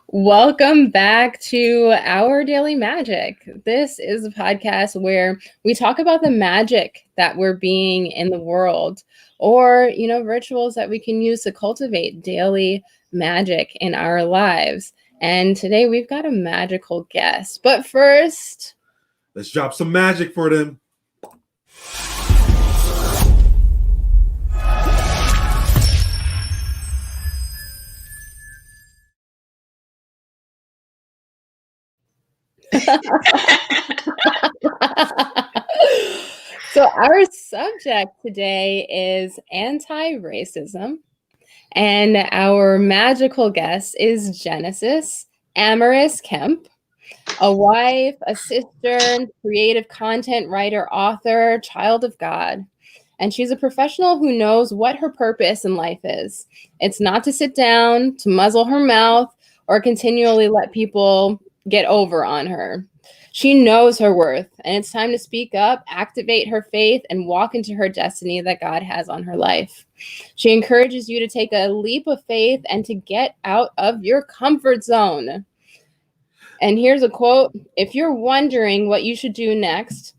Welcome back to Our Daily Magic. This is a podcast where we talk about the magic that we're being in the world, or, rituals that we can use to cultivate daily magic in our lives. And today we've got a magical guest. But first, let's drop some magic for them. So our subject today is anti-racism, and our magical guest is Genesis Amaris Kemp, a wife, a sister, creative content writer, author, child of God. And she's a professional who knows what her purpose in life is. It's not to sit down, to muzzle her mouth, or continually let people get over on her. She knows her worth, and it's time to speak up, activate her faith, and walk into her destiny that God has on her life. She encourages you to take a leap of faith and to get out of your comfort zone. And here's a quote: "If you're wondering what you should do next,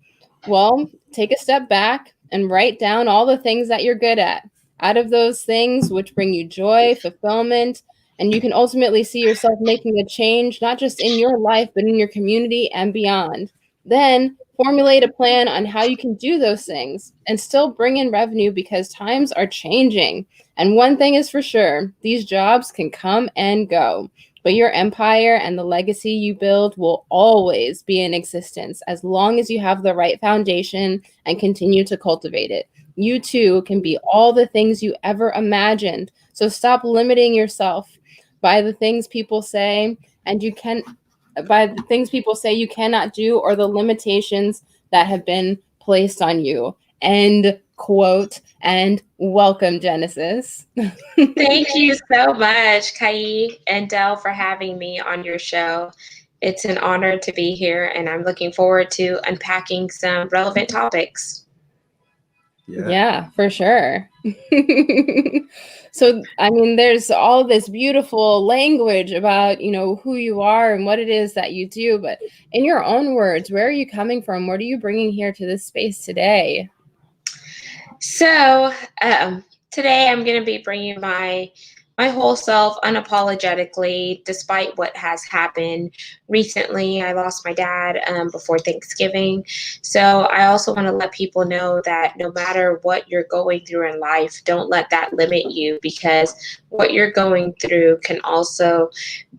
well, take a step back and write down all the things that you're good at. Out of those things which bring you joy, fulfillment, and you can ultimately see yourself making a change, not just in your life, but in your community and beyond. Then formulate a plan on how you can do those things and still bring in revenue, because times are changing. And one thing is for sure, these jobs can come and go, but your empire and the legacy you build will always be in existence as long as you have the right foundation and continue to cultivate it. You too can be all the things you ever imagined. So stop limiting yourself by the things people say you cannot do, or the limitations that have been placed on you." End quote. And welcome, Genesis. Thank you so much, Kai and Dell, for having me on your show. It's an honor to be here, and I'm looking forward to unpacking some relevant topics. Yeah, for sure. So, there's all this beautiful language about, who you are and what it is that you do. But in your own words, where are you coming from? What are you bringing here to this space today? So, today I'm going to be bringing my whole self unapologetically, despite what has happened recently. I lost my dad before Thanksgiving. So I also want to let people know that no matter what you're going through in life, don't let that limit you, because what you're going through can also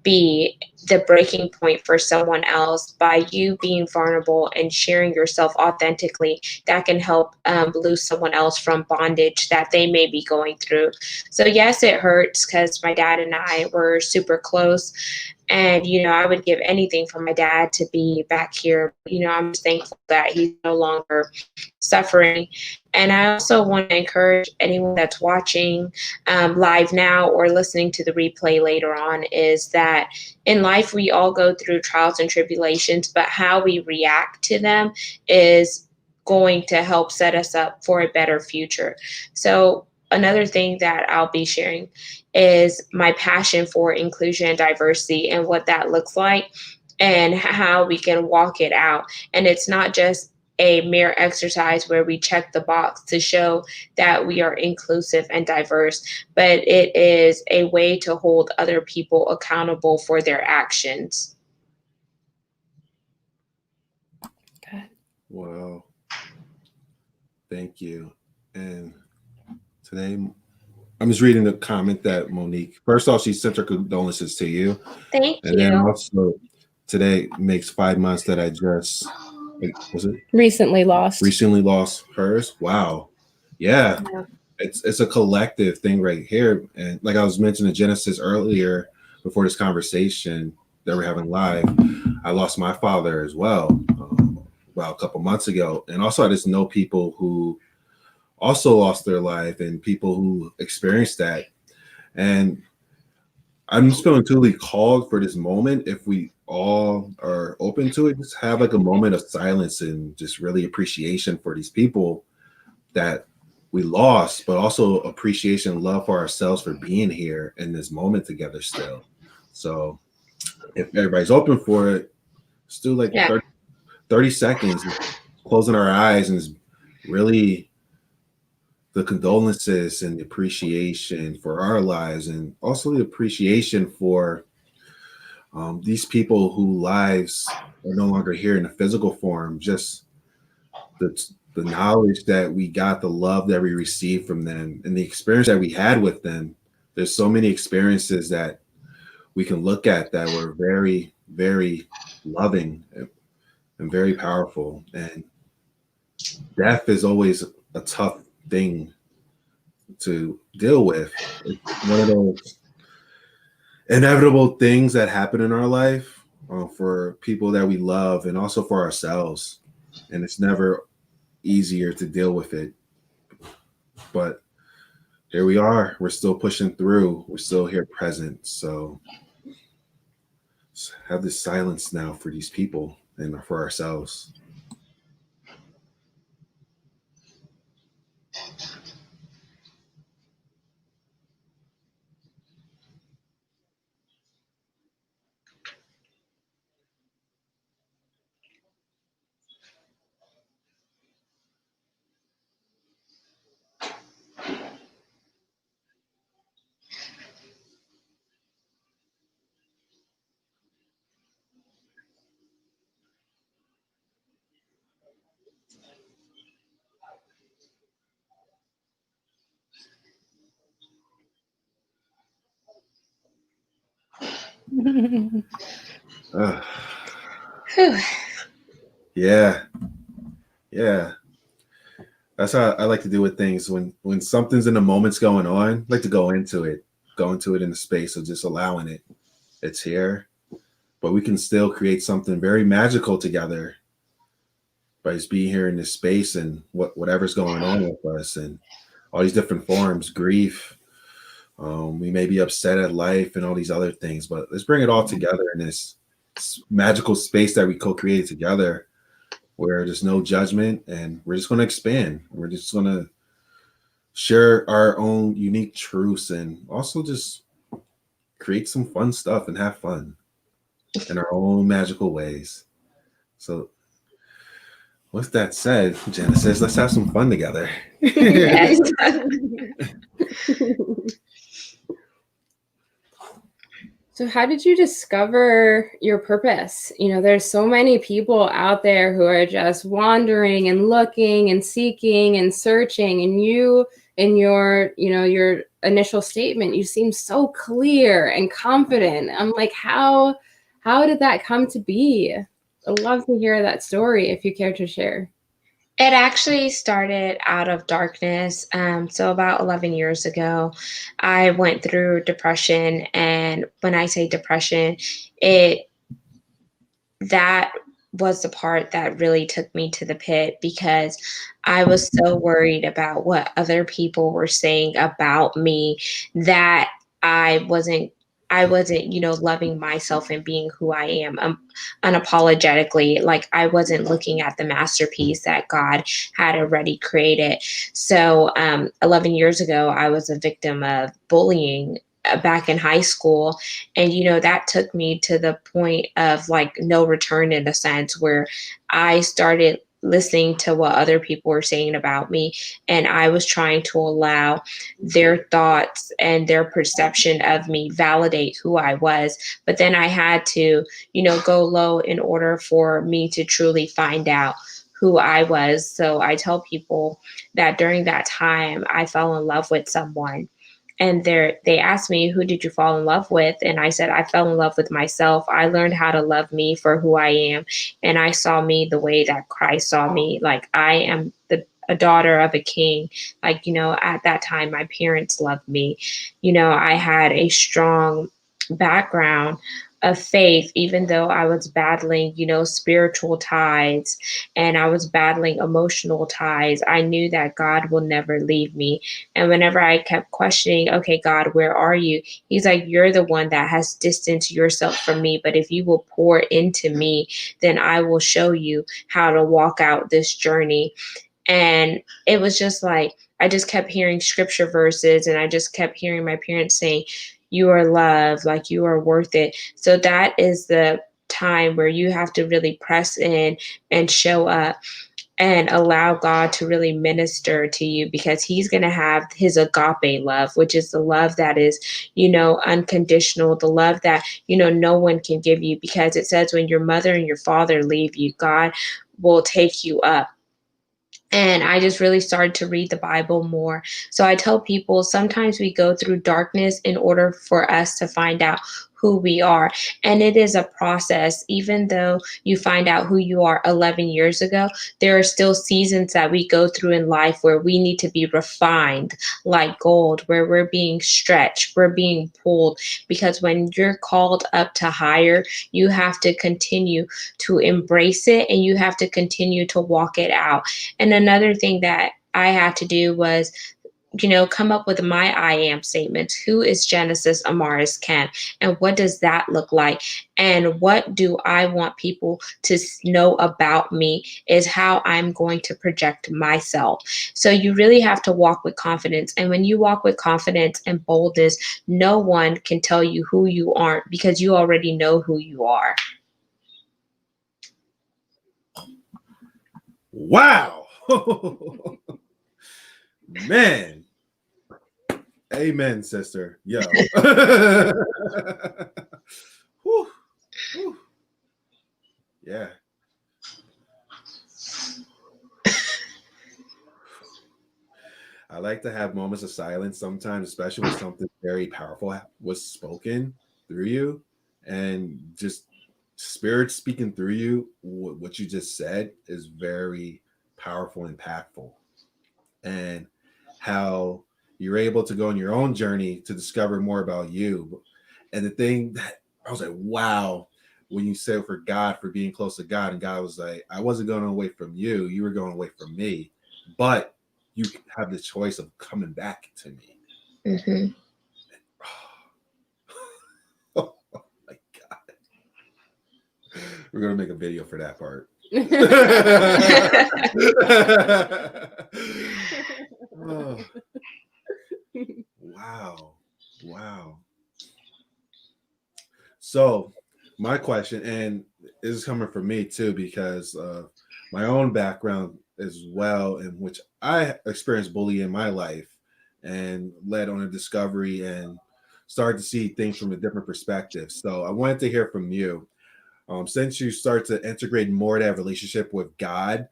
be the breaking point for someone else. By you being vulnerable and sharing yourself authentically, that can help loose someone else from bondage that they may be going through. So yes, it hurts, because my dad and I were super close, and I would give anything for my dad to be back here. I'm just thankful that he's no longer suffering. And I also want to encourage anyone that's watching live now or listening to the replay later on, is that in life we all go through trials and tribulations, but how we react to them is going to help set us up for a better future. So another thing that I'll be sharing is my passion for inclusion and diversity, and what that looks like and how we can walk it out. And it's not just a mere exercise where we check the box to show that we are inclusive and diverse, but it is a way to hold other people accountable for their actions. Okay. Wow. Thank you. And today, I'm just reading the comment that Monique, first off, she sent her condolences to you. Thank you. And then also, today makes 5 months that I just, was it? Recently lost hers. Wow. Yeah. It's a collective thing right here. And like I was mentioning Genesis earlier, before this conversation that we're having live, I lost my father as well, about a couple months ago. And also I just know people who also lost their life and people who experienced that. And I'm just feeling truly called for this moment. If we all are open to it, just have like a moment of silence and just really appreciation for these people that we lost, but also appreciation and love for ourselves for being here in this moment together still. So if everybody's open for it, let's do like 30 seconds, closing our eyes, and really the condolences and the appreciation for our lives, and also the appreciation for these people whose lives are no longer here in a physical form. Just the knowledge that we got, the love that we received from them, and the experience that we had with them. There's so many experiences that we can look at that were very, very loving and very powerful. And death is always a tough thing to deal with. It's one of those inevitable things that happen in our life for people that we love, and also for ourselves. And it's never easier to deal with it. But here we are. We're still pushing through. We're still here present. So have this silence now for these people and for ourselves. Yeah. Yeah. That's how I like to do with things. When something's in the moment's going on, I like to go into it in the space of just allowing it. It's here, but we can still create something very magical together by just being here in this space, and whatever's going on with us, and all these different forms, grief. We may be upset at life and all these other things, but let's bring it all together in this magical space that we co-created together, where there's no judgment, and we're just going to expand. We're just going to share our own unique truths, and also just create some fun stuff and have fun in our own magical ways. So with that said, Genesis, let's have some fun together. Yes. So how did you discover your purpose? You know, there's so many people out there who are just wandering and looking and seeking and searching, and you, in your, you know, your initial statement, you seem so clear and confident. I'm like, how did that come to be? I'd love to hear that story if you care to share. It actually started out of darkness. So about 11 years ago, I went through depression. And when I say depression, that was the part that really took me to the pit, because I was so worried about what other people were saying about me, that I wasn't, loving myself and being who I am, unapologetically. Like, I wasn't looking at the masterpiece that God had already created. So 11 years ago, I was a victim of bullying back in high school. And, that took me to the point of like no return, in a sense, where I started listening to what other people were saying about me, and I was trying to allow their thoughts and their perception of me validate who I was. But then I had to, go low in order for me to truly find out who I was. So I tell people that during that time, I fell in love with someone. And they asked me, who did you fall in love with? And I said, I fell in love with myself. I learned how to love me for who I am. And I saw me the way that Christ saw me. Like, I am a daughter of a king. Like, at that time, my parents loved me. I had a strong background of faith, even though I was battling, spiritual ties, and I was battling emotional ties. I knew that God will never leave me. And whenever I kept questioning, okay, God, where are you? He's like, you're the one that has distanced yourself from me. But if you will pour into me, then I will show you how to walk out this journey. And it was just like, I just kept hearing scripture verses, and I just kept hearing my parents saying, you are loved, like you are worth it. So that is the time where you have to really press in and show up and allow God to really minister to you, because he's going to have his agape love, which is the love that is, unconditional, the love that, no one can give you, because it says when your mother and your father leave you, God will take you up. And I just really started to read the Bible more. So I tell people sometimes we go through darkness in order for us to find out who we are. And it is a process. Even though you find out who you are 11 years ago, there are still seasons that we go through in life where we need to be refined like gold, where we're being stretched, we're being pulled. Because when you're called up to higher, you have to continue to embrace it and you have to continue to walk it out. And another thing that I had to do was, come up with my I am statements. Who is Genesis Amaris Kemp? And what does that look like? And what do I want people to know about me is how I'm going to project myself. So you really have to walk with confidence. And when you walk with confidence and boldness, no one can tell you who you aren't, because you already know who you are. Wow. Man. Amen, sister. Yo. Whew. Whew. Yeah. I like to have moments of silence sometimes, especially when something very powerful was spoken through you, and just spirit speaking through you. What you just said is very powerful and impactful, and how you're able to go on your own journey to discover more about you. And the thing that I was like, wow, when you said for God, for being close to God, and God was like, I wasn't going away from you, you were going away from me, but you have the choice of coming back to me. Mm-hmm. Oh my God. We're going to make a video for that part. Oh. Wow. So my question, and this is coming from me too, because my own background as well, in which I experienced bullying in my life and led on a discovery and started to see things from a different perspective. So I wanted to hear from you. Since you start to integrate more that relationship with God,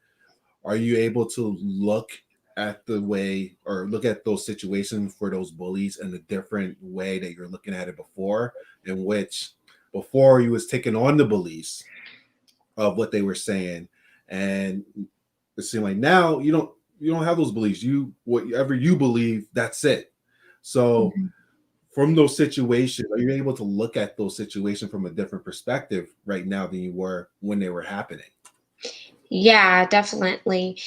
are you able to look at the way, or look at those situations for those bullies in a different way that you're looking at it before, in which before you was taking on the beliefs of what they were saying, and it seemed like now you don't have those beliefs. Whatever you believe, that's it. So Mm-hmm. from those situations, are you able to look at those situations from a different perspective right now than you were when they were happening? Yeah, definitely.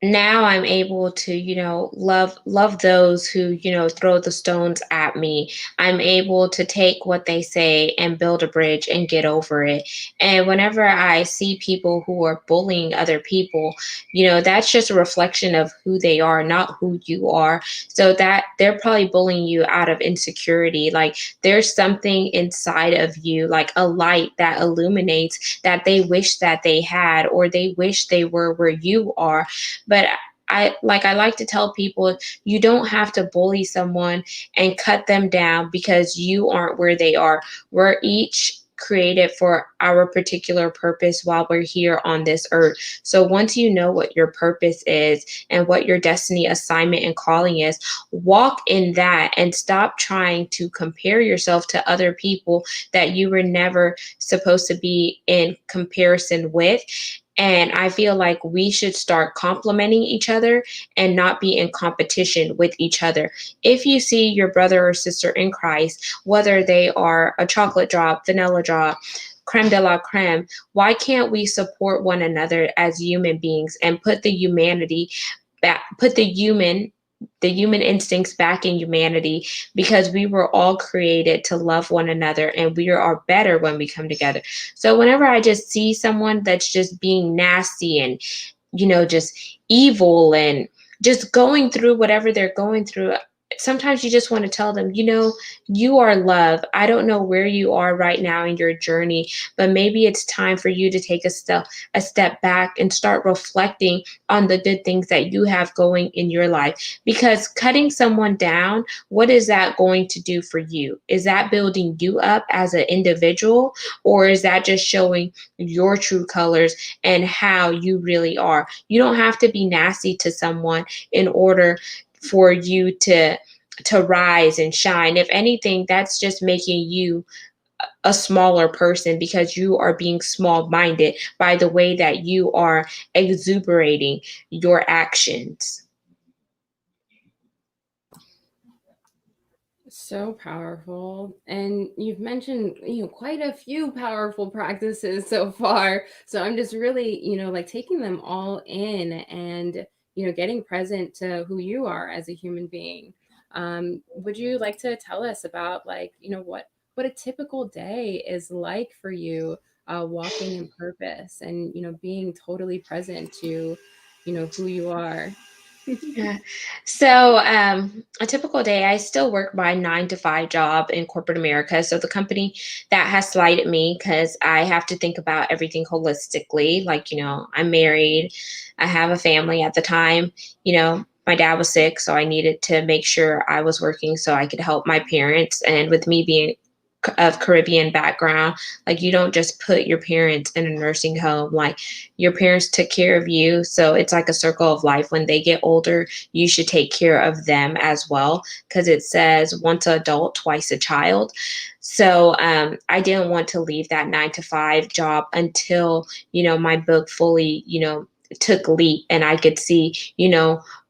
Now I'm able to, love those who, throw the stones at me. I'm able to take what they say and build a bridge and get over it. And whenever I see people who are bullying other people, that's just a reflection of who they are, not who you are. So that they're probably bullying you out of insecurity. Like there's something inside of you, like a light that illuminates, that they wish that they had, or they wish they were where you are. But I like to tell people, you don't have to bully someone and cut them down because you aren't where they are. We're each created for our particular purpose while we're here on this earth. So once you know what your purpose is and what your destiny assignment and calling is, walk in that and stop trying to compare yourself to other people that you were never supposed to be in comparison with. And I feel like we should start complimenting each other and not be in competition with each other. If you see your brother or sister in Christ, whether they are a chocolate drop, vanilla drop, creme de la creme, why can't we support one another as human beings and put the humanity back, put the human instincts back in humanity, because we were all created to love one another and we are better when we come together. So whenever I just see someone that's just being nasty and, just evil and just going through whatever they're going through, sometimes you just want to tell them, you are love. I don't know where you are right now in your journey, but maybe it's time for you to take a step back and start reflecting on the good things that you have going in your life. Because cutting someone down, what is that going to do for you? Is that building you up as an individual, or is that just showing your true colors and how you really are? You don't have to be nasty to someone in order for you to rise and shine. If anything, that's just making you a smaller person, because you are being small minded by the way that you are exuberating your actions. So powerful. And you've mentioned, quite a few powerful practices so far. So I'm just really, like taking them all in and, getting present to who you are as a human being. Would you like to tell us about like, what a typical day is like for you, walking in purpose and, being totally present to, who you are? Yeah. So, a typical day, I still work my 9 to 5 job in corporate America. So, the company that has slighted me because I have to think about everything holistically. Like, I'm married, I have a family at the time. My dad was sick, so I needed to make sure I was working so I could help my parents. And with me being of Caribbean background, like you don't just put your parents in a nursing home. Like your parents took care of you, so it's like a circle of life. When they get older, you should take care of them as well, because it says once an adult, twice a child. So I didn't want to leave that 9 to 5 job until my book fully took leap and I could see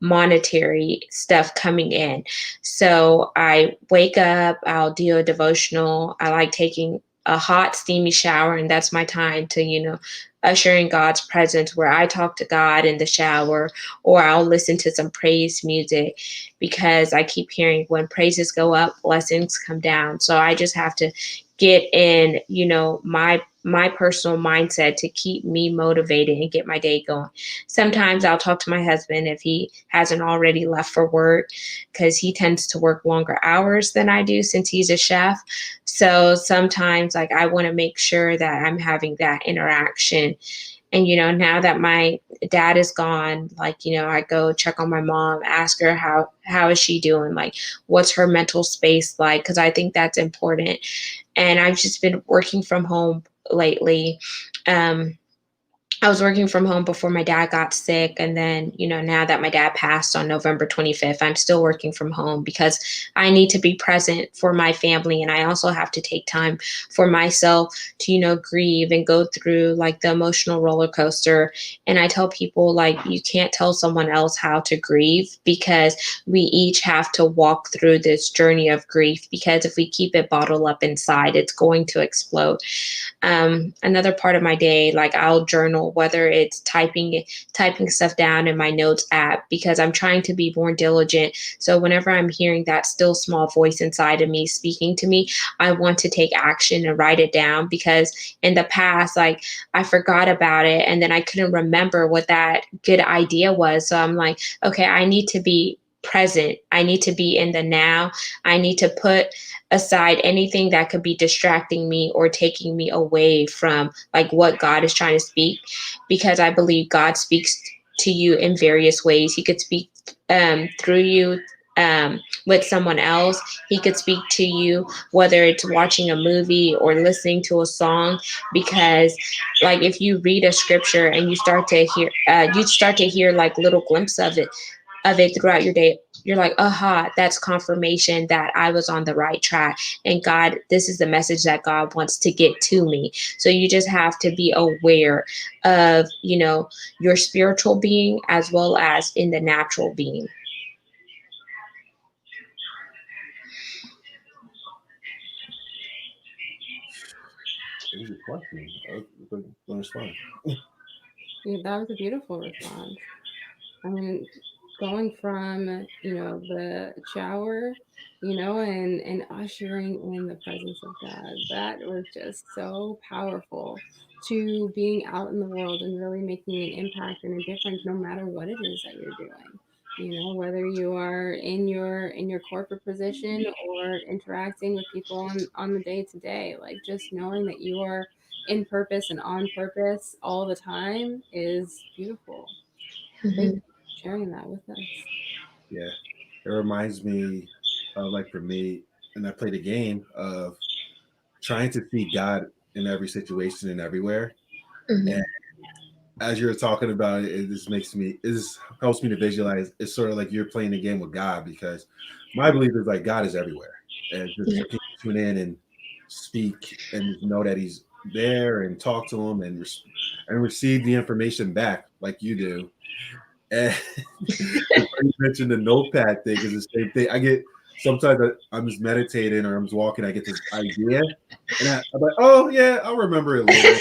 monetary stuff coming in. So I wake up, I'll do a devotional. I like taking a hot, steamy shower, and that's my time to, usher in God's presence, where I talk to God in the shower, or I'll listen to some praise music, because I keep hearing when praises go up, blessings come down. So I just have to get in, my personal mindset to keep me motivated and get my day going. Sometimes I'll talk to my husband if he hasn't already left for work, because he tends to work longer hours than I do since he's a chef. So sometimes, like, I want to make sure that I'm having that interaction. And, now that my dad is gone, like, I go check on my mom, ask her how is she doing? Like, what's her mental space like? Because I think that's important. And I've just been working from home lately. I was working from home before my dad got sick. And then, now that my dad passed on November 25th, I'm still working from home because I need to be present for my family. And I also have to take time for myself to, grieve and go through like the emotional roller coaster. And I tell people, like, you can't tell someone else how to grieve, because we each have to walk through this journey of grief. Because if we keep it bottled up inside, it's going to explode. Another part of my day, like I'll journal, whether it's typing stuff down in my notes app, because I'm trying to be more diligent. So whenever I'm hearing that still small voice inside of me speaking to me, I want to take action and write it down, because in the past, like, I forgot about it and then I couldn't remember what that good idea was. So I'm like, okay, I need to be present. I need to be in the now. I need to put aside anything that could be distracting me or taking me away from like what God is trying to speak, because I believe God speaks to you in various ways. He could speak through you with someone else. He could speak to you whether it's watching a movie or listening to a song, because like if you read a scripture and you start to hear like little glimpses of it throughout your day, you're like, aha, that's confirmation that I was on the right track. And God, this is the message that God wants to get to me. So you just have to be aware of, your spiritual being as well as in the natural being. It was a question. I was going to respond. Yeah, that was a beautiful response. I mean, going from, the shower, and ushering in the presence of God, that was just so powerful, to being out in the world and really making an impact and a difference no matter what it is that you're doing. whether you are in your corporate position or interacting with people on the day to day, like just knowing that you are in purpose and on purpose all the time is beautiful. Thank you for sharing that with us. Yeah, it reminds me of, like, for me, and I played a game of trying to see God in every situation and everywhere. And as you were talking about it, it just helps me to visualize. It's sort of like you're playing a game with God, because my belief is like God is everywhere, and just Yeah. people tune in and speak and know that He's there and talk to Him and receive the information back like you do. And it's funny you mentioned the notepad thing, is the same thing. I get sometimes I'm just meditating or I'm just walking, I get this idea, and I'm like, oh yeah, I'll remember it later.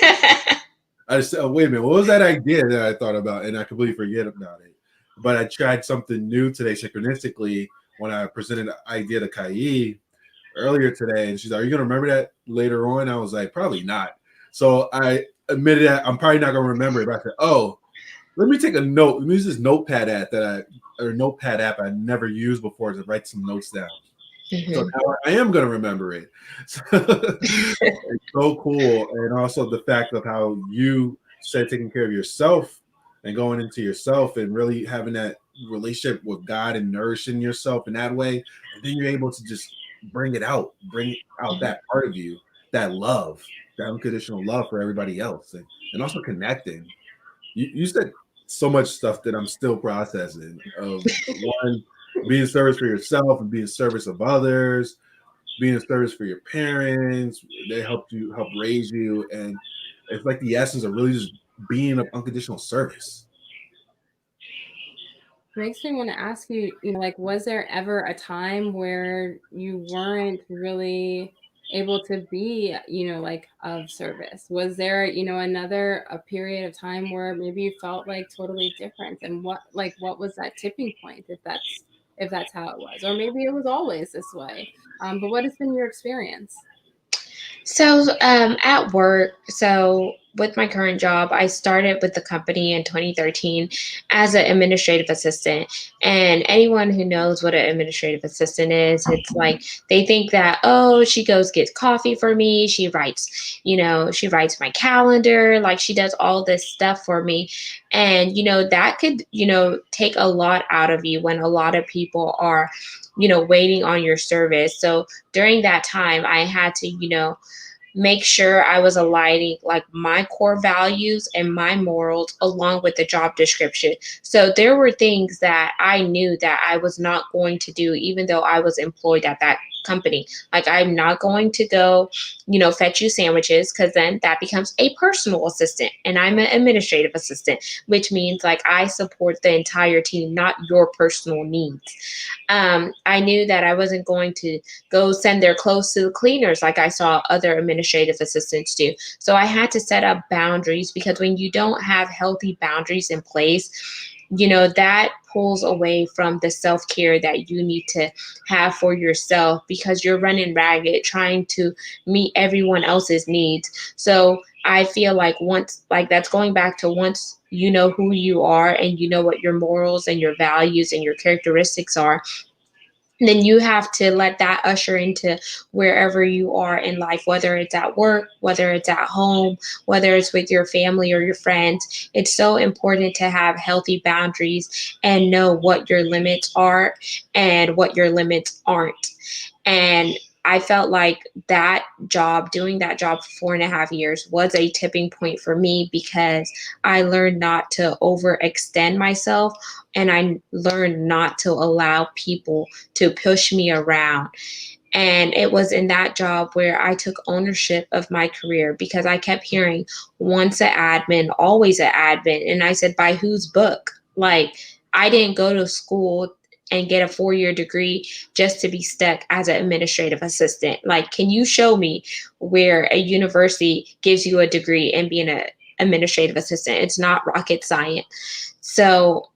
I just said, oh, wait a minute, what was that idea that I thought about? And I completely forget about it. But I tried something new today, synchronistically, when I presented the idea to Kai earlier today. And she's like, are you going to remember that later on? I was like, probably not. So I admitted that I'm probably not going to remember it. But I said, oh, let me take a note. Let me use this notepad app I never used before to write some notes down. So now I am going to remember it. So, it's so cool. And also the fact of how you said taking care of yourself and going into yourself and really having that relationship with God and nourishing yourself in that way. And then you're able to just bring out that part of you, that love, that unconditional love for everybody else, and also connecting. You said so much stuff that I'm still processing, of one, being service for yourself and being service of others, being a service for your parents. They help raise you, and it's like the essence of really just being of unconditional service. Makes me want to ask you, like, was there ever a time where you weren't really able to be, like of service? Was there, a period of time where maybe you felt like totally different? And what was that tipping point, if that's how it was? Or maybe it was always this way. But what has been your experience? So, at work, with my current job, I started with the company in 2013 as an administrative assistant. And anyone who knows what an administrative assistant is, it's like they think that, oh, she goes gets coffee for me, she writes my calendar, like she does all this stuff for me. And that could, take a lot out of you when a lot of people are, waiting on your service. So during that time, I had to, make sure I was aligning like my core values and my morals along with the job description. So there were things that I knew that I was not going to do, even though I was employed at that company. Like, I'm not going to go, fetch you sandwiches, because then that becomes a personal assistant and I'm an administrative assistant, which means like I support the entire team, not your personal needs. I knew that I wasn't going to go send their clothes to the cleaners like I saw other administrative assistants do. So I had to set up boundaries, because when you don't have healthy boundaries in place, that pulls away from the self-care that you need to have for yourself, because you're running ragged trying to meet everyone else's needs. So I feel like that's going back to once you know who you are and you know what your morals and your values and your characteristics are, then you have to let that usher into wherever you are in life, whether it's at work, whether it's at home, whether it's with your family or your friends. It's so important to have healthy boundaries and know what your limits are and what your limits aren't. And I felt like doing that job for 4.5 years was a tipping point for me, because I learned not to overextend myself, and I learned not to allow people to push me around. And it was in that job where I took ownership of my career, because I kept hearing once an admin, always an admin. And I said, by whose book? Like, I didn't go to school and get a 4-year degree just to be stuck as an administrative assistant. Like, can you show me where a university gives you a degree and being an administrative assistant? It's not rocket science. So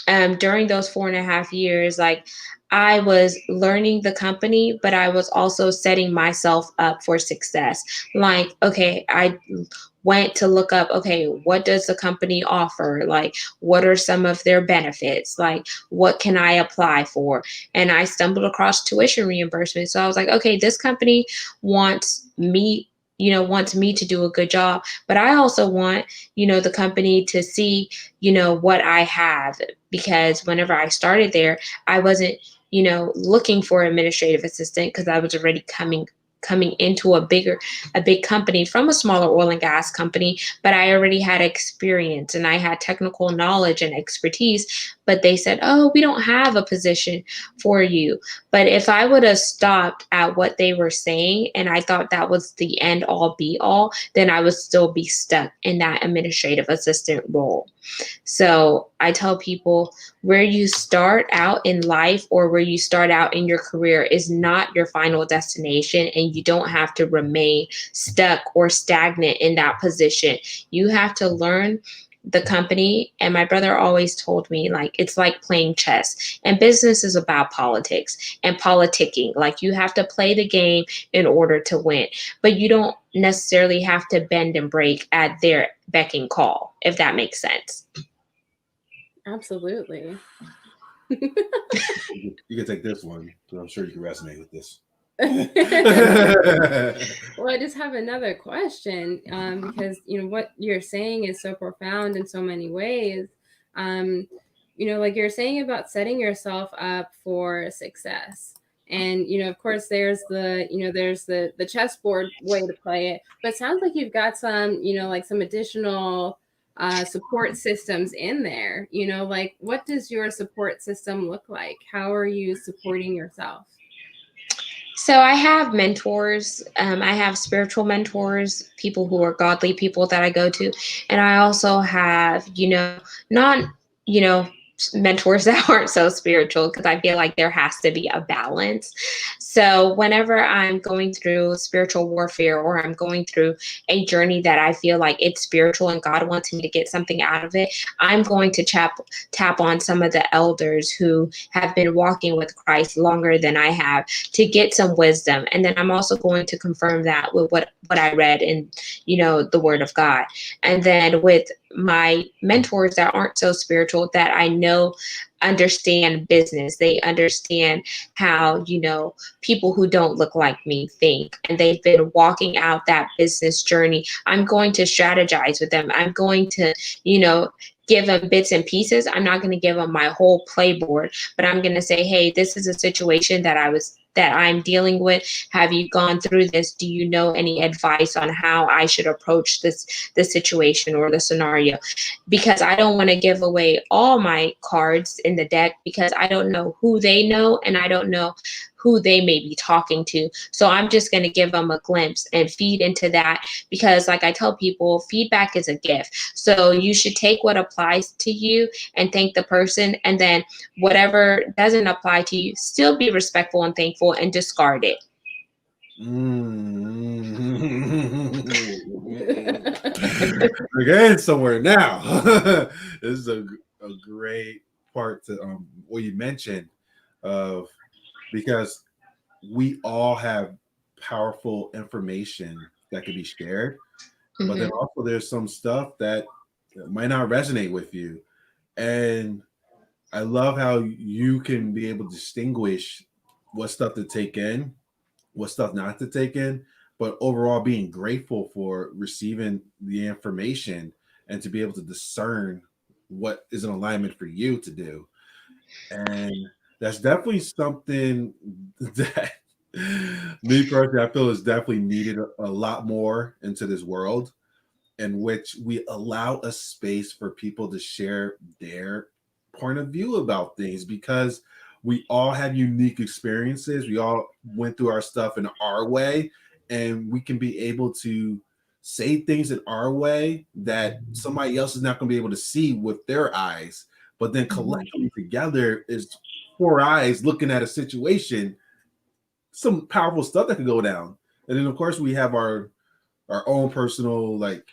during those 4.5 years, like, I was learning the company, but I was also setting myself up for success. Like, okay, I went to look up, okay, what does the company offer? Like, what are some of their benefits? Like, what can I apply for? And I stumbled across tuition reimbursement. So I was like, okay, this company wants me, wants me to do a good job, but I also want, the company to see, what I have. Because whenever I started there, I wasn't, looking for administrative assistant because I was already coming into a big company from a smaller oil and gas company, but I already had experience and I had technical knowledge and expertise. But they said, oh, we don't have a position for you. But if I would have stopped at what they were saying and I thought that was the end all be all, then I would still be stuck in that administrative assistant role. So I tell people, where you start out in life or where you start out in your career is not your final destination, and you don't have to remain stuck or stagnant in that position. You have to learn the company. And my brother always told me, like, it's like playing chess, and business is about politics and politicking. Like, you have to play the game in order to win, but you don't necessarily have to bend and break at their beck and call, if that makes sense. Absolutely. You can take this one, because I'm sure you can resonate with this. Well, I just have another question, because what you're saying is so profound in so many ways. Like you're saying about setting yourself up for success. And of course, there's the chessboard way to play it, but it sounds like you've got some like some additional support systems in there. Like, what does your support system look like? How are you supporting yourself? So I have mentors. I have spiritual mentors, people who are godly people that I go to, and I also have, non, you know, mentors that aren't so spiritual, because I feel like there has to be a balance. So whenever I'm going through spiritual warfare or I'm going through a journey that I feel like it's spiritual and God wants me to get something out of it, I'm going to tap on some of the elders who have been walking with Christ longer than I have, to get some wisdom. And then I'm also going to confirm that with what I read in, the Word of God. And then with my mentors that aren't so spiritual, that I know understand business, they understand how, people who don't look like me think, and they've been walking out that business journey, I'm going to strategize with them. I'm going to, give them bits and pieces. I'm not going to give them my whole playboard, but I'm going to say, hey, this is a situation that I'm dealing with. Have you gone through this? Do you know any advice on how I should approach this situation or the scenario? Because I don't want to give away all my cards in the deck, because I don't know who they know and I don't know who they may be talking to. So I'm just going to give them a glimpse and feed into that, because like I tell people, feedback is a gift. So you should take what applies to you and thank the person, and then whatever doesn't apply to you, still be respectful and thankful and discard it. We're getting somewhere now. This is a great part to what you mentioned of, because we all have powerful information that can be shared, but then also there's some stuff that might not resonate with you. And I love how you can be able to distinguish what stuff to take in, what stuff not to take in, but overall being grateful for receiving the information and to be able to discern what is in alignment for you to do. And that's definitely something that me personally, I feel is definitely needed a lot more into this world, in which we allow a space for people to share their point of view about things, because we all have unique experiences. We all went through our stuff in our way, and we can be able to say things in our way that somebody else is not going to be able to see with their eyes. But then collectively together is four eyes looking at a situation, some powerful stuff that could go down. And then of course we have our own personal like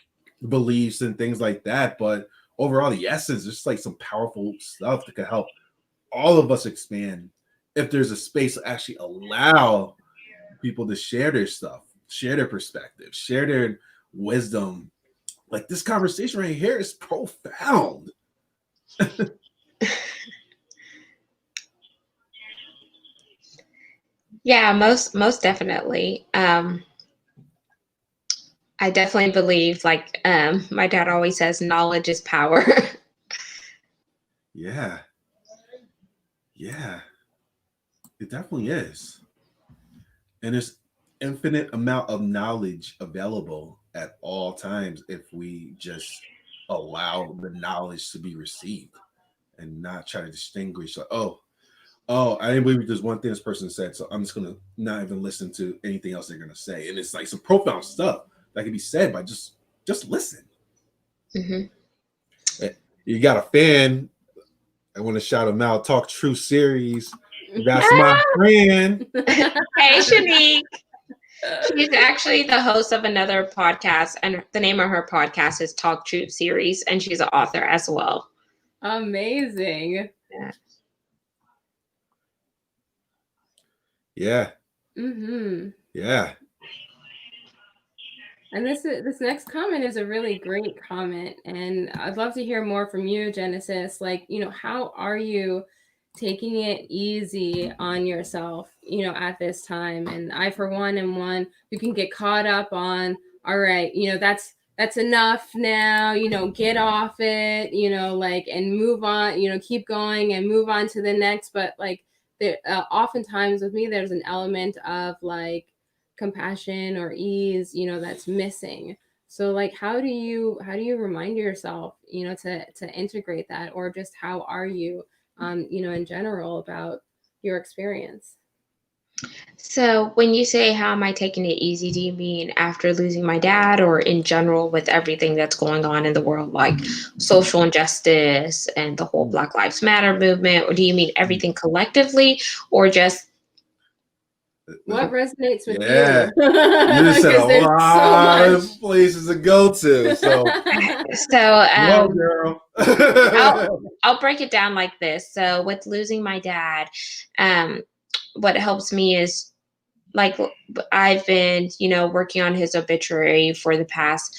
beliefs and things like that. But overall, the essence is just like some powerful stuff that could help all of us expand if there's a space to actually allow people to share their stuff, share their perspective, share their wisdom. Like this conversation right here is profound. Yeah, most definitely. I definitely believe, like my dad always says, knowledge is power. Yeah. Yeah. It definitely is. And there's infinite amount of knowledge available at all times if we just allow the knowledge to be received and not try to distinguish like, I didn't believe there's one thing this person said, so I'm just gonna not even listen to anything else they're gonna say. And it's like some profound stuff that can be said by just listen. Mm-hmm. You got a fan. I want to shout him out. Talk True Series. That's my friend. Hey, Shanique. She's actually the host of another podcast, and the name of her podcast is Talk Truth Series, and she's an author as well. Amazing. Yeah. Mm-hmm. Yeah. And this next comment is a really great comment, and I'd love to hear more from you, Genesis. Like, how are you taking it easy on yourself, at this time? And I, for one, am one who can get caught up on, all right, that's enough now, get off it, and move on, keep going and move on to the next. But like, there, oftentimes with me, there's an element of like compassion or ease, that's missing. So like, how do you remind yourself, to integrate that? Or just how are you, in general about your experience? So when you say how am I taking it easy, do you mean after losing my dad, or in general with everything that's going on in the world, like social injustice and the whole Black Lives Matter movement? Or do you mean everything collectively, or just what resonates with yeah. you? You just said a There's lot so of places to go to. So so girl. I'll break it down like this. So with losing my dad, what helps me is, like, I've been, working on his obituary for the past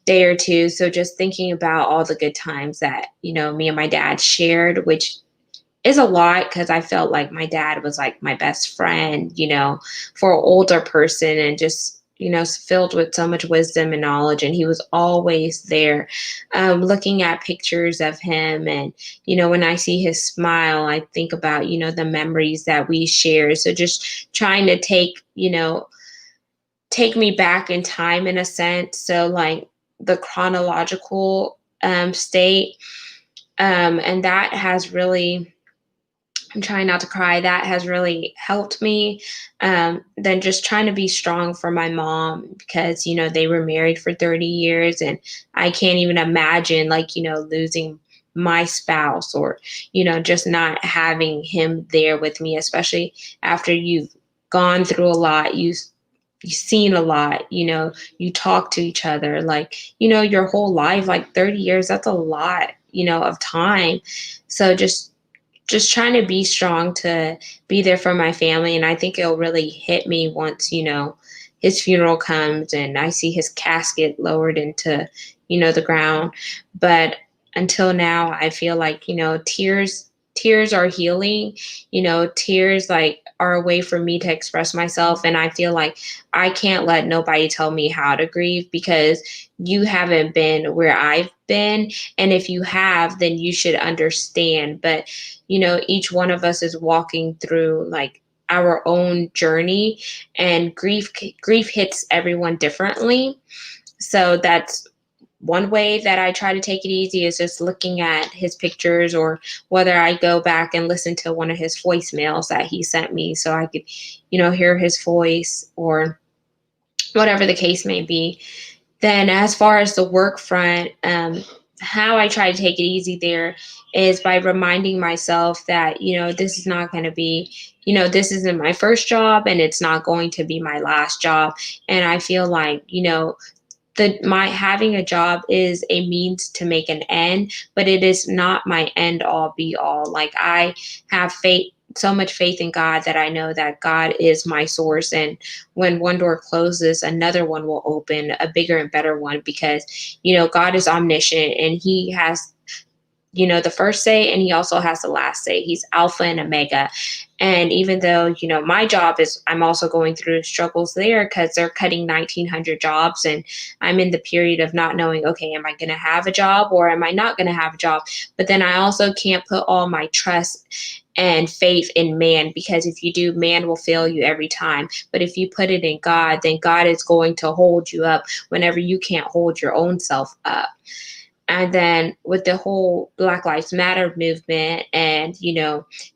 day or two. So just thinking about all the good times that, me and my dad shared, which is a lot, because I felt like my dad was like my best friend, for an older person, and just, filled with so much wisdom and knowledge. And he was always there. Looking at pictures of him, and, when I see his smile, I think about, the memories that we share. So just trying to take me back in time in a sense. So like the chronological state. And that has really, I'm trying not to cry. That has really helped me. Then just trying to be strong for my mom, because, they were married for 30 years, and I can't even imagine, like, losing my spouse, or, just not having him there with me, especially after you've gone through a lot. You've seen a lot, you talk to each other, like, your whole life, like 30 years, that's a lot, of time. So just trying to be strong to be there for my family. And I think it'll really hit me once, his funeral comes and I see his casket lowered into, the ground. But until now, I feel like, tears are healing, tears like are a way for me to express myself. And I feel like I can't let nobody tell me how to grieve, because you haven't been where I've been. And if you have, then you should understand. But, each one of us is walking through like our own journey, and grief hits everyone differently. So that's one way that I try to take it easy, is just looking at his pictures, or whether I go back and listen to one of his voicemails that he sent me, so I could, hear his voice, or whatever the case may be. Then as far as the work front, how I try to take it easy there is by reminding myself that, this is not going to be, this isn't my first job, and it's not going to be my last job. And I feel like, my having a job is a means to make an end, but it is not my end all be all. Like, I have faith so much faith in God that I know that God is my source. And when one door closes, another one will open, a bigger and better one, because, God is omniscient and he has, the first say, and he also has the last say. He's Alpha and Omega. And even though, my job is, I'm also going through struggles there because they're cutting 1,900 jobs. And I'm in the period of not knowing, okay, am I going to have a job or am I not going to have a job? But then I also can't put all my trust and faith in man, because if you do, man will fail you every time. But if you put it in God, then God is going to hold you up whenever you can't hold your own self up. And then with the whole Black Lives Matter movement and,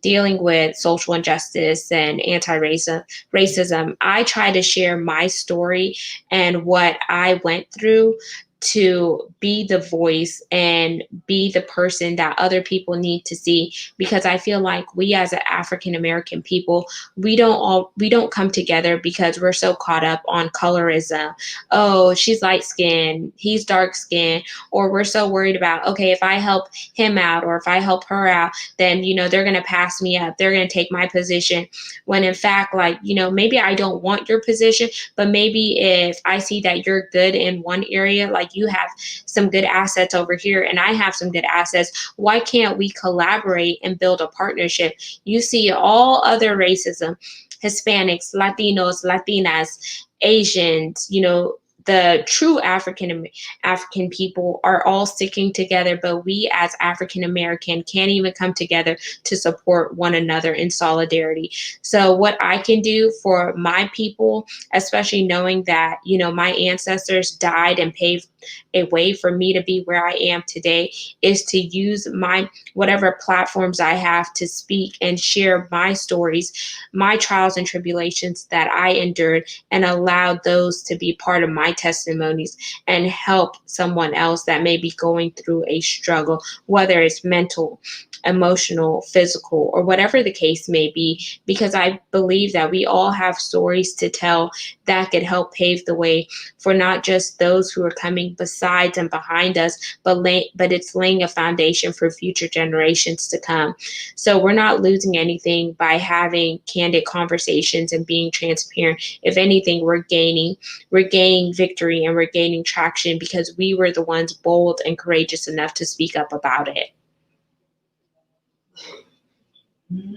dealing with social injustice and anti-racism, I try to share my story and what I went through to be the voice and be the person that other people need to see, because I feel like we as an African American people, we don't come together because we're so caught up on colorism. Oh, she's light skinned, he's dark skinned, or we're so worried about, okay, if I help him out or if I help her out, then, they're going to pass me up. They're going to take my position. When in fact, like, maybe I don't want your position, but maybe if I see that you're good in one area, like you have some good assets over here and I have some good assets, why can't we collaborate and build a partnership? You see all other racism, Hispanics, Latinos, Latinas, Asians, the true African people are all sticking together, but we as African American can't even come together to support one another in solidarity. So what I can do for my people, especially knowing that, my ancestors died and paved a way for me to be where I am today, is to use my whatever platforms I have to speak and share my stories, my trials and tribulations that I endured, and allow those to be part of my testimonies and help someone else that may be going through a struggle, whether it's mental, emotional, physical, or whatever the case may be, because I believe that we all have stories to tell that could help pave the way for not just those who are coming besides and behind us, but it's laying a foundation for future generations to come. So we're not losing anything by having candid conversations and being transparent. If anything, we're gaining victory and we're gaining traction because we were the ones bold and courageous enough to speak up about it. Yes.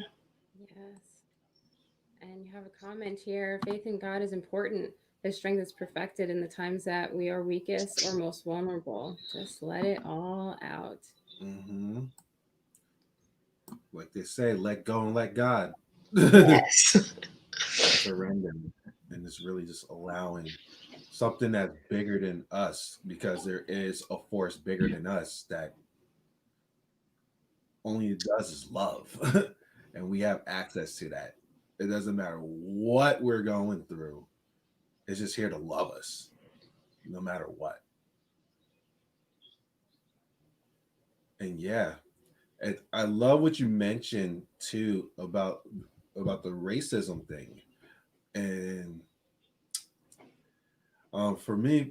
And you have a comment here. Faith in God is important. His strength is perfected in the times that we are weakest or most vulnerable. Just let it all out. Mm-hmm. Like they say, let go and let God. Yes. Surrendering. And it's really just allowing something that's bigger than us, because there is a force bigger than us that only it does is love. And we have access to that. It doesn't matter what we're going through, it's just here to love us no matter what. And yeah, and I love what you mentioned too about the racism thing. And for me,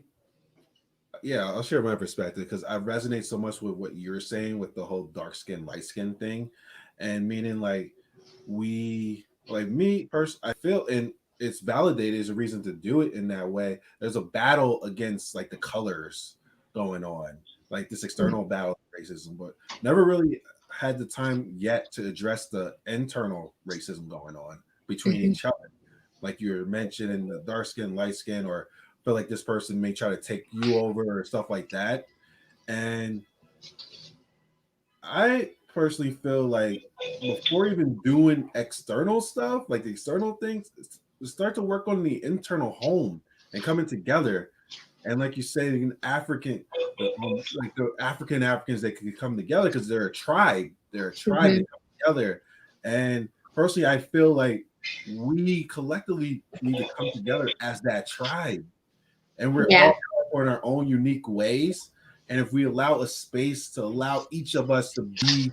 yeah, I'll share my perspective because I resonate so much with what you're saying with the whole dark skin, light skin thing, and meaning like me person, I feel, and it's validated as a reason to do it in that way. There's a battle against like the colors going on, like this external battle of racism, but never really had the time yet to address the internal racism going on between each other. Like you were mentioning the dark skin, light skin, or feel like this person may try to take you over or stuff like that. And I personally feel like before even doing external stuff, like the external things, start to work on the internal home and coming together. And like you say, in African, like the Africans, they could come together because they're a tribe. They're a tribe. They come together. And personally, I feel like we collectively need to come together as that tribe, and we're Yeah. all powerful in our own unique ways. And if we allow a space to allow each of us to be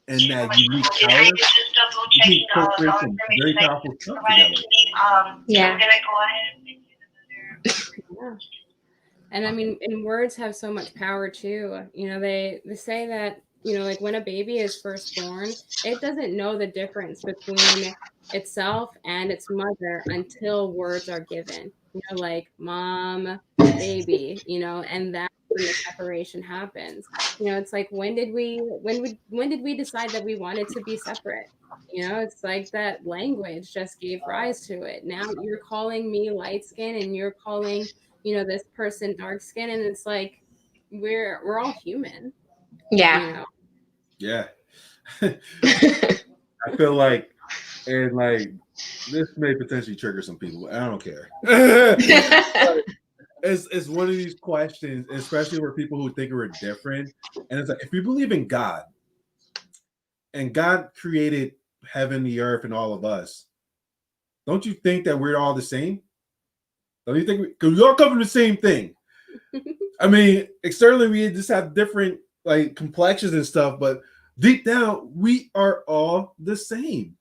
in that unique power, we can co-create some very powerful stuff together. Yeah. Yeah. And I mean, and words have so much power too. They say that You know, like when a baby is first born, it doesn't know the difference between itself and its mother until words are given. You know, like mom, baby, you know, and that's when the separation happens. You know, it's like when did we decide that we wanted to be separate? You know, it's like that language just gave rise to it. Now you're calling me light skin and you're calling, you know, this person dark skin, and it's like we're all human, Yeah. you know. Yeah. I feel like, and like, this may potentially trigger some people, but I don't care. It's one of these questions, especially where people who think we're different. And it's like, if you believe in God, and God created heaven, the earth, and all of us, don't you think that we're all the same? Don't you think because we all come from the same thing? I mean, externally we just have different like complexions and stuff, but deep down we are all the same.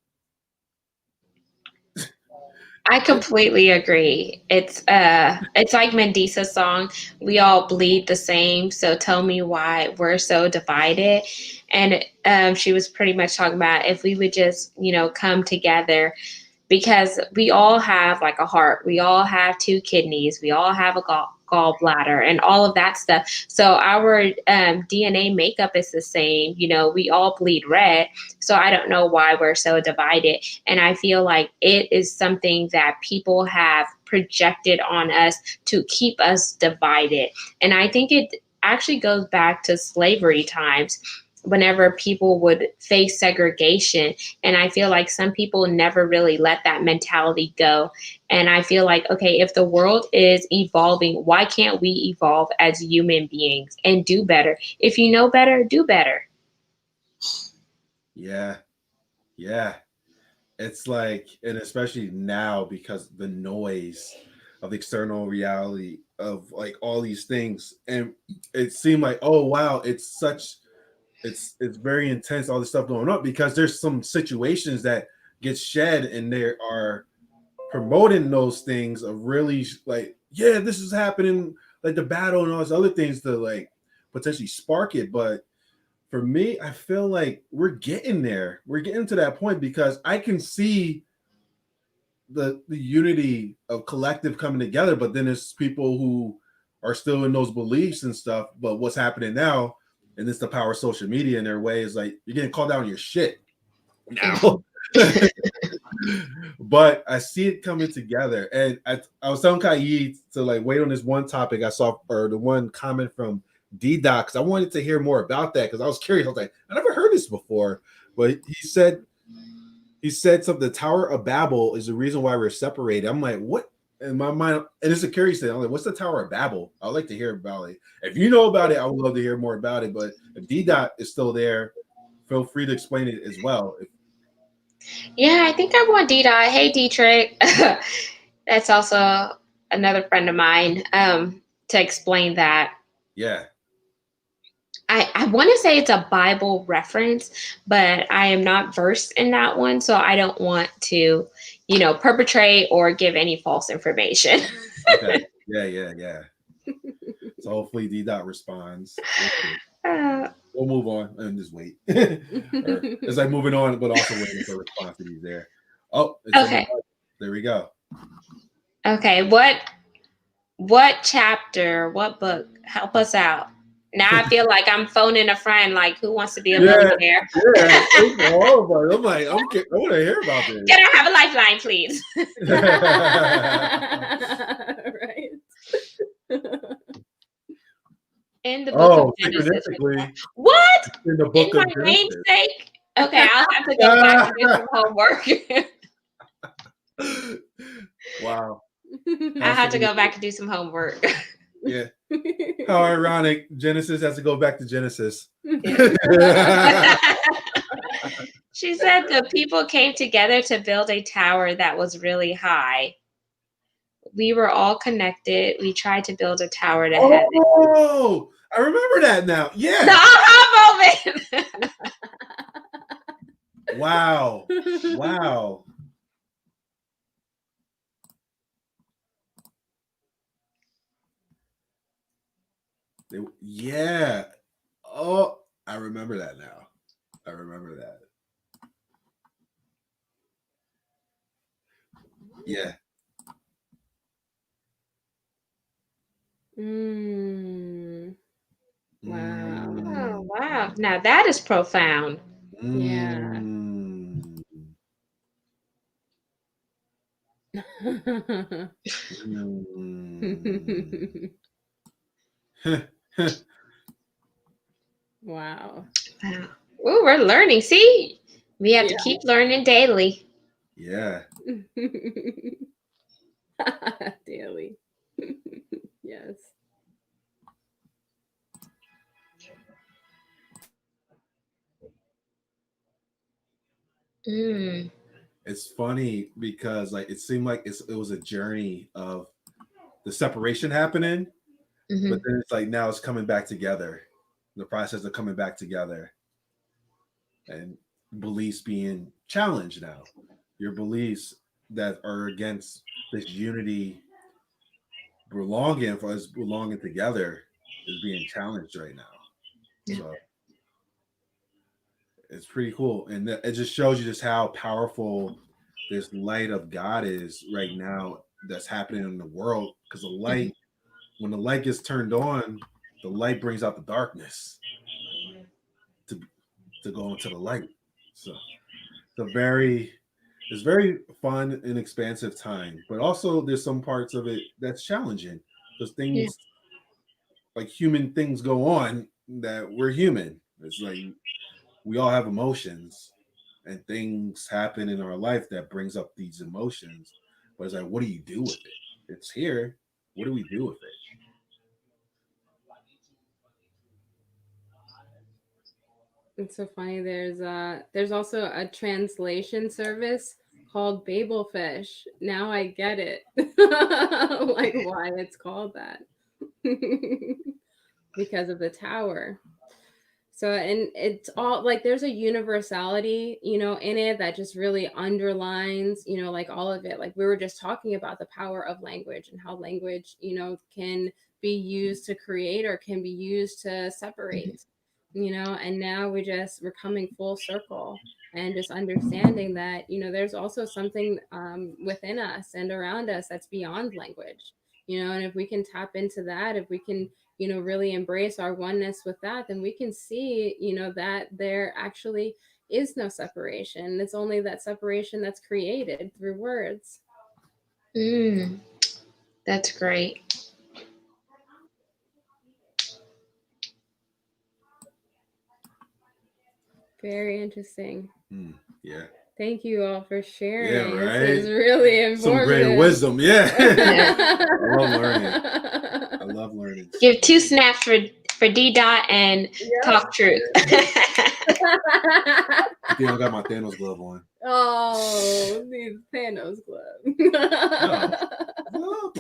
I completely agree. It's like Mendisa's song, "We all bleed the same, so tell me why we're so divided." And she was pretty much talking about if we would just, you know, come together, because we all have like a heart, we all have two kidneys, we all have a gallbladder, and all of that stuff. So our DNA makeup is the same. You know, we all bleed red. So I don't know why we're so divided. And I feel like it is something that people have projected on us to keep us divided. And I think it actually goes back to slavery times, whenever people would face segregation. And I feel like some people never really let that mentality go. And I feel like, okay, if the world is evolving, why can't we evolve as human beings and do better? If you know better, do better. Yeah. Yeah. It's like, and especially now because the noise of the external reality of like all these things. And it seemed like, oh wow, it's very intense, all this stuff going on, because there's some situations that get shed and they are promoting those things of really like, yeah, this is happening, like the battle and all those other things to like potentially spark it. But for me, I feel like we're getting there. We're getting to that point because I can see the unity of collective coming together, but then there's people who are still in those beliefs and stuff. But what's happening now, and it's the power of social media in their way, is like you're getting called out on your shit now. But I see it coming together, and I was telling Kai to like wait on this one topic I saw, or the one comment from D-Doc, because I wanted to hear more about that because I was curious. I was like, I never heard this before, but he said something. The Tower of Babel is the reason why we're separated. I'm like, what? In my mind, and it's a curious thing. I'm like, what's the Tower of Babel? I'd like to hear about it. If you know about it, I would love to hear more about it. But if D-Dot is still there, feel free to explain it as well. Yeah, I think I want D-Dot. Hey, Dietrich. That's also another friend of mine, to explain that. Yeah. I want to say it's a Bible reference, but I am not versed in that one. So I don't want to, you know, perpetrate or give any false information. Okay. Yeah. So hopefully D-Dot responds. We'll move on and just wait. Or it's like moving on, but also waiting for a response to these there. Oh, Okay. There we go. Okay. What chapter, what book? Help us out. Now I feel like I'm phoning a friend, like, who wants to be a millionaire? Yeah. I'm like, I want to hear about this. Can I have a lifeline, please? Right. In the book of Genesis. What? In the book In of my Genesis. namesake? Okay, I'll have to go back and do some homework. Wow. I have to go back and do some homework. Yeah. How ironic. Genesis has to go back to Genesis. She said the people came together to build a tower that was really high. We were all connected. We tried to build a tower to heaven. Oh, I remember that now. Yeah. The aha moment. Wow. Yeah. Oh, I remember that now. I remember that. Yeah. Wow. Oh, wow. Now that is profound. Yeah. Wow. Wow. Ooh, we're learning. See, we have to Yeah. keep learning daily. Yeah. Daily. Yes. Mm. It's funny because like it seemed like it was a journey of the separation happening, Hmm. but then it's like now it's coming back together. The process of coming back together and beliefs being challenged now. Your beliefs that are against this unity belonging for us belonging together is being challenged right now. Yeah. So it's pretty cool. And it just shows you just how powerful this light of God is right now that's happening in the world. Because the light, when the light gets turned on, the light brings out the darkness to go into the light. So it's very fun and expansive time, but also there's some parts of it that's challenging because Yeah. things like human things go on that we're human. It's like we all have emotions and things happen in our life that brings up these emotions. But it's like, what do you do with it? It's here. What do we do with it? It's so funny. There's also a translation service called Babelfish. Now I get it. Like why it's called that. Because of the tower. So, and it's all like there's a universality, in it that just really underlines, like all of it. Like we were just talking about the power of language and how language, can be used to create or can be used to separate, and now we're coming full circle and just understanding that, there's also something within us and around us that's beyond language, and if we can tap into that, if we can really embrace our oneness with that, then we can see, that there actually is no separation. It's only that separation that's created through words. That's great. Very interesting. Yeah. Thank you all for sharing. Yeah, right. This is really informative. Some great wisdom. Yeah. Yeah. I love learning. Give 2 snaps for D Dot and talk truth. I think I got my Thanos glove on. Oh, these Thanos gloves. No.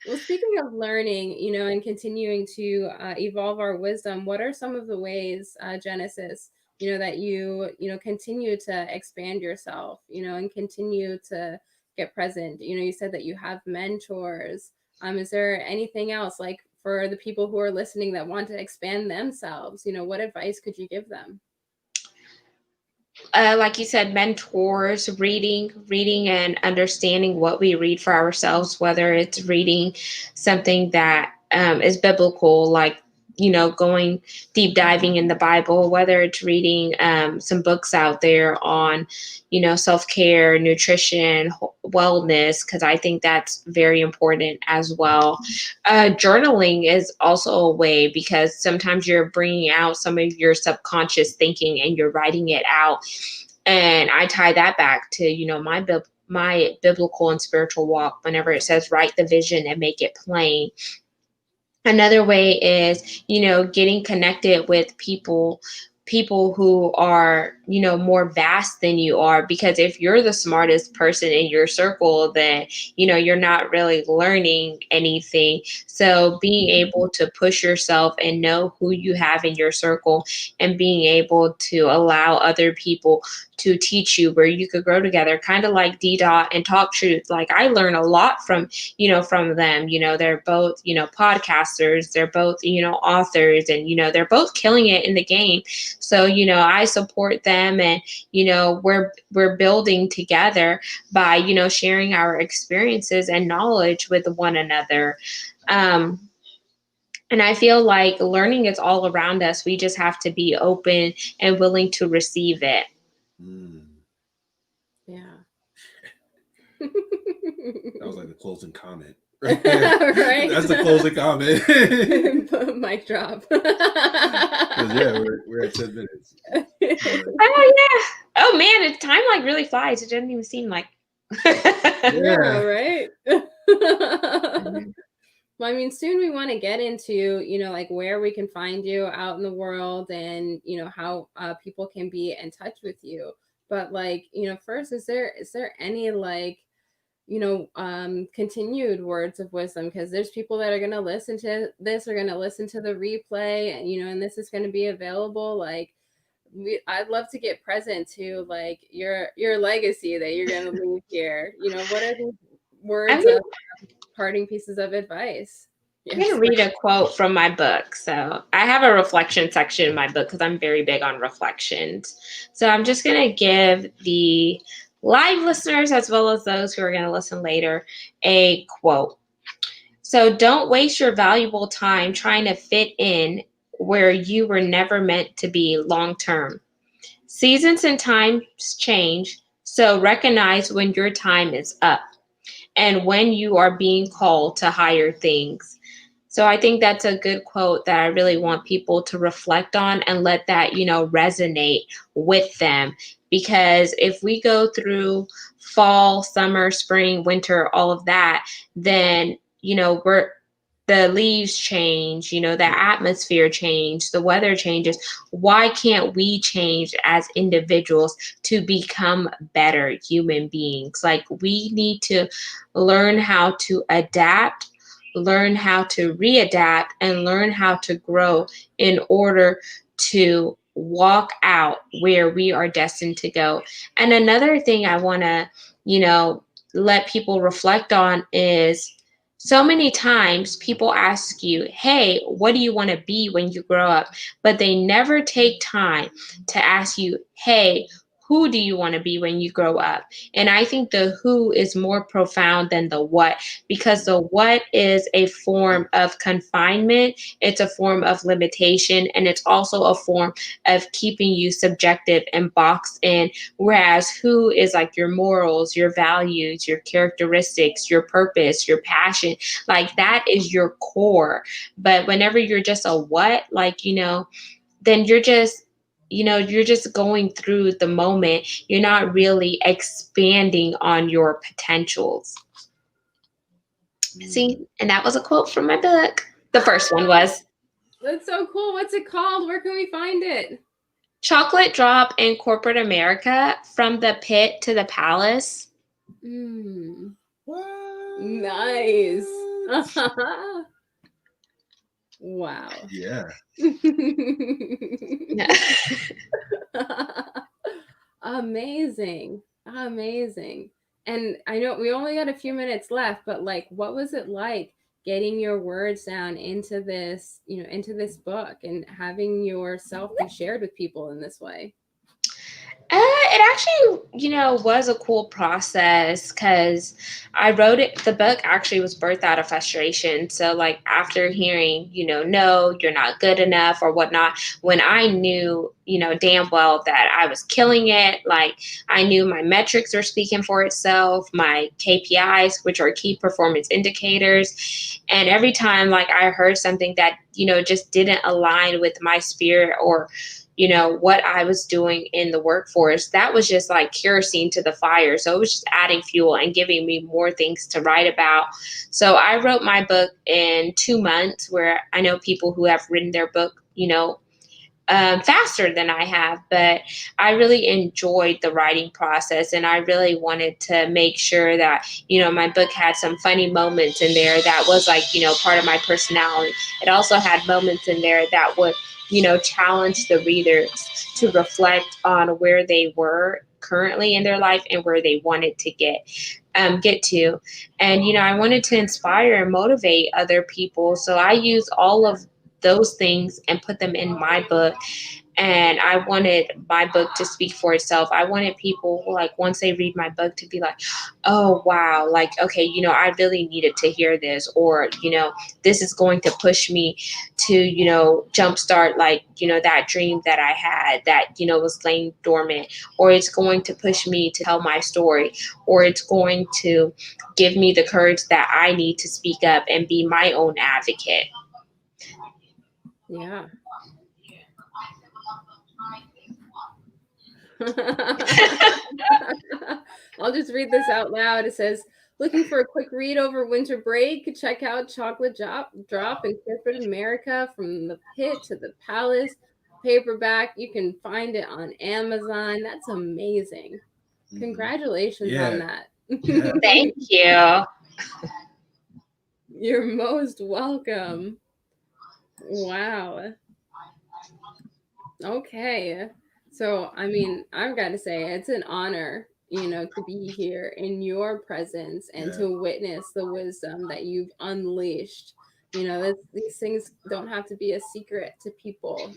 Well, speaking of learning, and continuing to evolve our wisdom, what are some of the ways, Genesis, that you continue to expand yourself, and continue to get present? You said that you have mentors. Is there anything else, like for the people who are listening that want to expand themselves? What advice could you give them? Like you said, mentors, reading and understanding what we read for ourselves, whether it's reading something that is biblical, like, going deep diving in the Bible, whether it's reading some books out there on, self-care, nutrition, wellness, because I think that's very important as well. Journaling is also a way, because sometimes you're bringing out some of your subconscious thinking and you're writing it out. And I tie that back to, my biblical and spiritual walk, whenever it says write the vision and make it plain. Another way is, getting connected with people who are, more vast than you are, because if you're the smartest person in your circle, then, you're not really learning anything. So being able to push yourself and know who you have in your circle, and being able to allow other people to teach you where you could grow together, kind of like D Dot and Talk Truth. Like, I learn a lot from them. They're both, podcasters, they're both, authors, and, they're both killing it in the game. So, I support them, and, we're building together by, sharing our experiences and knowledge with one another. And I feel like learning is all around us. We just have to be open and willing to receive it. Yeah. That was like the closing comment. Right there. Right? That's the closing comment. Mic drop. Yeah, we're at 10 minutes. Oh, yeah. Oh, man, time like really flies. It doesn't even seem like. Yeah, right? Well, I mean, soon we want to get into, like where we can find you out in the world, and, how people can be in touch with you. But like, first, is there any like, continued words of wisdom? Because there's people that are going to listen to this, are going to listen to the replay, and, and this is going to be available. Like, I'd love to get present to like your legacy that you're going to leave here. What are the words of parting pieces of advice? I'm going to read a quote from my book. So I have a reflection section in my book because I'm very big on reflections. So I'm just going to give the live listeners, as well as those who are going to listen later, a quote. So, don't waste your valuable time trying to fit in where you were never meant to be long term. Seasons and times change, so recognize when your time is up and when you are being called to higher things. So I think that's a good quote that I really want people to reflect on and let that, resonate with them. Because if we go through fall, summer, spring, winter, all of that, then, the leaves change, the atmosphere change, the weather changes. Why can't we change as individuals to become better human beings? Like, we need to learn how to adapt, learn how to readapt, and learn how to grow in order to walk out where we are destined to go. And another thing I want to, let people reflect on is, so many times people ask you, hey, what do you want to be when you grow up? But they never take time to ask you, hey, who do you want to be when you grow up? And I think the who is more profound than the what, because the what is a form of confinement, it's a form of limitation, and it's also a form of keeping you subjective and boxed in. Whereas who is like your morals, your values, your characteristics, your purpose, your passion, like that is your core. But whenever you're just a what, like, then you're just going through the moment. You're not really expanding on your potentials. See, and that was a quote from my book. The first one was. That's so cool. What's it called? Where can we find it? Chocolate Drop in Corporate America: From the Pit to the Palace. What? Nice. Wow. Yeah. Amazing. And I know we only got a few minutes left, but like, what was it like getting your words down into this, into this book, and having yourself be shared with people in this way? It actually, was a cool process, because I wrote it. The book actually was birthed out of frustration. So, like, after hearing, no, you're not good enough or whatnot, when I knew, damn well that I was killing it, like, I knew my metrics were speaking for itself, my KPIs, which are key performance indicators. And every time, like, I heard something that, just didn't align with my spirit or what I was doing in the workforce, that was just like kerosene to the fire. So it was just adding fuel and giving me more things to write about. So I wrote my book in 2 months, where I know people who have written their book, faster than I have, but I really enjoyed the writing process, and I really wanted to make sure that, my book had some funny moments in there that was like, part of my personality. It also had moments in there that would, challenge the readers to reflect on where they were currently in their life and where they wanted to get to. And, I wanted to inspire and motivate other people. So I use all of those things and put them in my book. And I wanted my book to speak for itself. I wanted people, like, once they read my book, to be like, oh, wow, like, okay, I really needed to hear this, or, this is going to push me to, jumpstart, like, that dream that I had that, was laying dormant, or it's going to push me to tell my story, or it's going to give me the courage that I need to speak up and be my own advocate. Yeah. I'll just read this out loud. It says, looking for a quick read over winter break? Check out Chocolate Drop in Corporate America, From the Pit to the Palace. Paperback. You can find it on Amazon. That's amazing. Congratulations on that. Yeah. Thank you. You're most welcome. Wow. Okay. So, I mean, I've got to say, it's an honor, to be here in your presence and to witness the wisdom that you've unleashed. These things don't have to be a secret to people.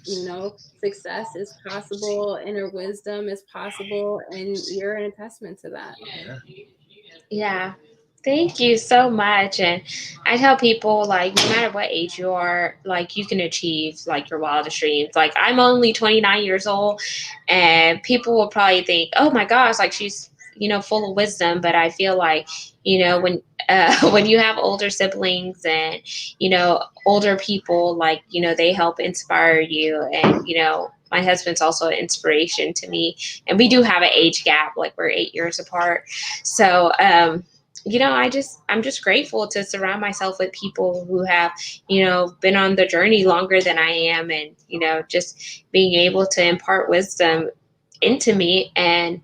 Success is possible, inner wisdom is possible, and you're an testament to that. Yeah. Thank you so much. And I tell people, like, no matter what age you are, like, you can achieve, like, your wildest dreams. Like, I'm only 29 years old, and people will probably think, oh my gosh, like, she's, full of wisdom. But I feel like, when you have older siblings and, older people, like, they help inspire you. And, my husband's also an inspiration to me. And we do have an age gap, like, we're 8 years apart. So, I'm just grateful to surround myself with people who have, been on the journey longer than I am, and, just being able to impart wisdom into me. And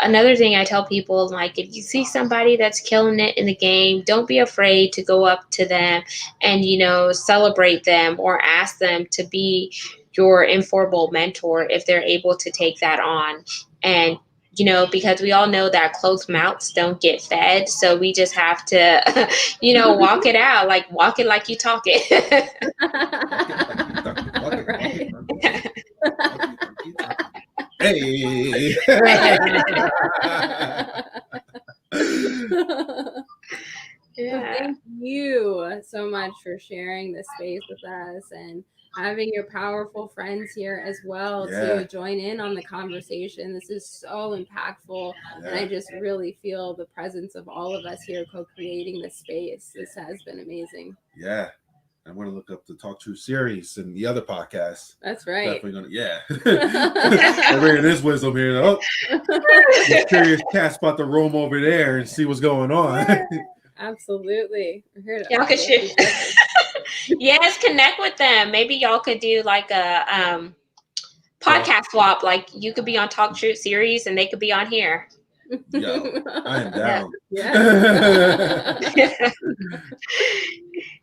another thing I tell people, like, if you see somebody that's killing it in the game, don't be afraid to go up to them and, celebrate them, or ask them to be your informal mentor if they're able to take that on. And because we all know that closed mouths don't get fed. So we just have to, walk it out, like, walk it like you talk it. Right. Hey. Well, thank you so much for sharing this space with us and having your powerful friends here as well to join in on the conversation. This is so impactful. And I just really feel the presence of all of us here co-creating this space. This has been amazing. Yeah. I'm going to look up the Talk True series and the other podcasts. That's right. Definitely going to, I'm bringing this wisdom here. Oh, this curious cat's about to roam over there and see what's going on. Absolutely. Y'all could yes, connect with them. Maybe y'all could do like a podcast swap. Like, you could be on Talk True series and they could be on here. Yo, I am down. Yeah.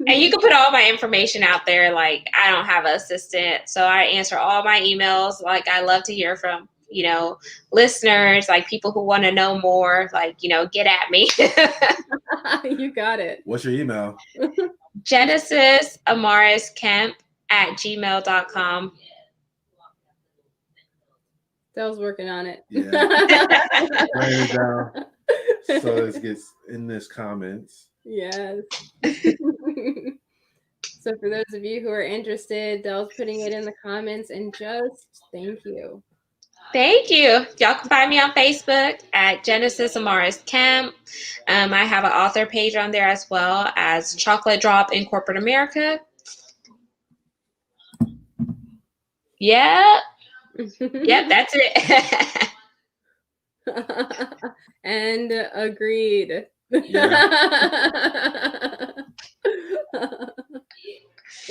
And you can put all my information out there. Like, I don't have an assistant, so I answer all my emails. Like, I love to hear from, listeners, like, people who want to know more, like, get at me. You got it. What's your email? Genesis Amaris Kemp @gmail.com. Dell's working on it. Yeah. Write it down. So this gets in this comments. Yes. So for those of you who are interested, Dell's putting it in the comments, and just thank you. Thank you. Y'all can find me on Facebook at Genesis Amaris Kemp. I have an author page on there as well as Chocolate Drop in Corporate America. Yeah. Yep, that's it. And agreed. Yeah.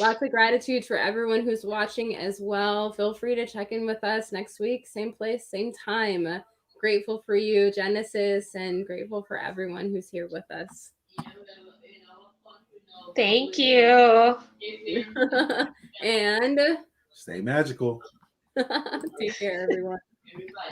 Lots of gratitude for everyone who's watching as well. Feel free to check in with us next week, same place, same time. Grateful for you, Genesis, and grateful for everyone who's here with us. Thank you. And Stay magical. take care, everyone.